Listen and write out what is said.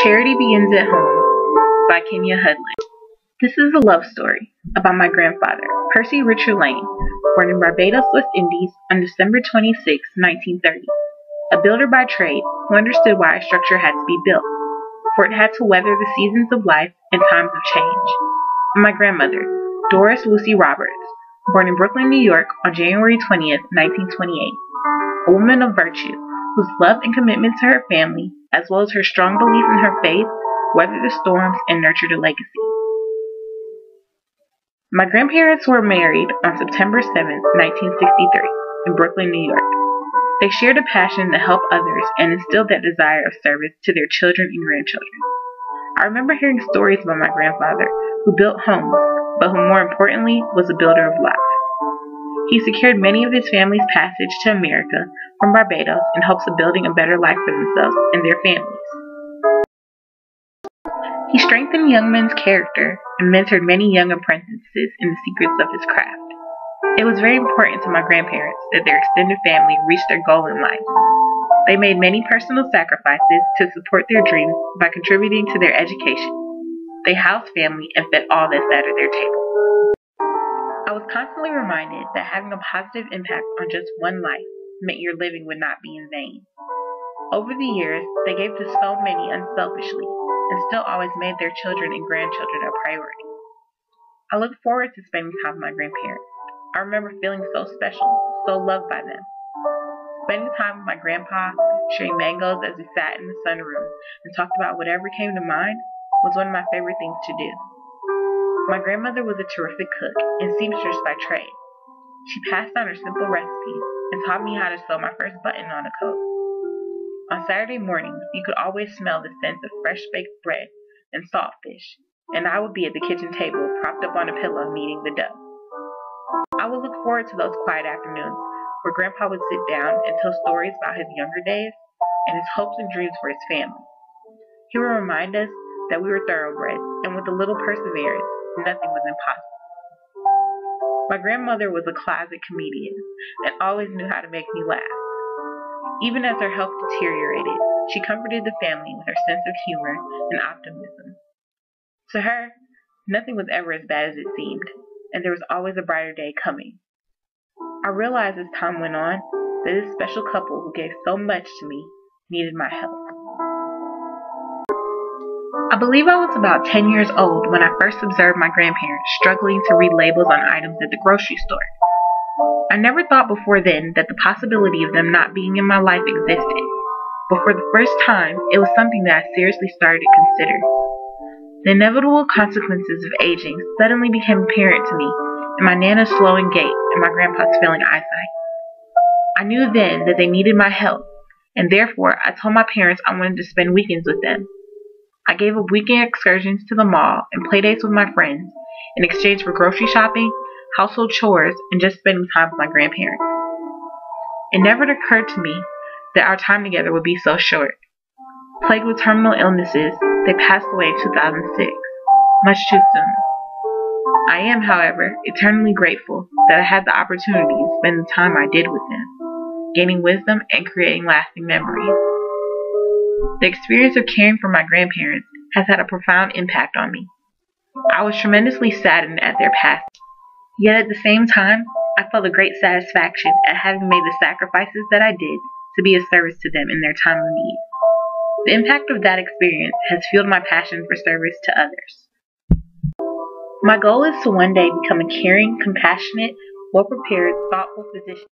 Charity Begins at Home by Hudlin. This is a love story about my grandfather, Percy Richard Lane, born in Barbados, West Indies on December 26, 1930. A builder by trade who understood why a structure had to be built, for it had to weather the seasons of life and times of change. And my grandmother, Doris Lucy Roberts, born in Brooklyn, New York on January 20, 1928. A woman of virtue, whose love and commitment to her family, as well as her strong belief in her faith, weathered the storms and nurtured a legacy. My grandparents were married on September 7, 1963, in Brooklyn, New York. They shared a passion to help others and instilled that desire of service to their children and grandchildren. I remember hearing stories about my grandfather, who built homes, but who more importantly was a builder of lives. He secured many of his family's passage to America from Barbados in hopes of building a better life for themselves and their families. He strengthened young men's character and mentored many young apprentices in the secrets of his craft. It was very important to my grandparents that their extended family reach their goal in life. They made many personal sacrifices to support their dreams by contributing to their education. They housed family and fed all that sat at their table. I was constantly reminded that having a positive impact on just one life meant your living would not be in vain. Over the years, they gave to so many unselfishly and still always made their children and grandchildren a priority. I look forward to spending time with my grandparents. I remember feeling so special, so loved by them. Spending time with my grandpa, sharing mangoes as we sat in the sunroom and talked about whatever came to mind was one of my favorite things to do. My grandmother was a terrific cook and seamstress by trade. She passed down her simple recipes and taught me how to sew my first button on a coat. On Saturday mornings, you could always smell the scent of fresh baked bread and saltfish, and I would be at the kitchen table propped up on a pillow kneading the dough. I would look forward to those quiet afternoons where Grandpa would sit down and tell stories about his younger days and his hopes and dreams for his family. He would remind us that we were thoroughbreds, and with a little perseverance, nothing was impossible. My grandmother was a closet comedian and always knew how to make me laugh. Even as her health deteriorated, she comforted the family with her sense of humor and optimism. To her, nothing was ever as bad as it seemed, and there was always a brighter day coming. I realized as time went on that this special couple who gave so much to me needed my help. I believe I was about 10 years old when I first observed my grandparents struggling to read labels on items at the grocery store. I never thought before then that the possibility of them not being in my life existed, but for the first time, it was something that I seriously started to consider. The inevitable consequences of aging suddenly became apparent to me in my Nana's slowing gait and my grandpa's failing eyesight. I knew then that they needed my help, and therefore I told my parents I wanted to spend weekends with them. I gave up weekend excursions to the mall and playdates with my friends in exchange for grocery shopping, household chores, and just spending time with my grandparents. It never occurred to me that our time together would be so short. Plagued with terminal illnesses, they passed away in 2006, much too soon. I am, however, eternally grateful that I had the opportunity to spend the time I did with them, gaining wisdom and creating lasting memories. The experience of caring for my grandparents has had a profound impact on me. I was tremendously saddened at their passing, yet at the same time, I felt a great satisfaction at having made the sacrifices that I did to be of service to them in their time of need. The impact of that experience has fueled my passion for service to others. My goal is to one day become a caring, compassionate, well-prepared, thoughtful physician.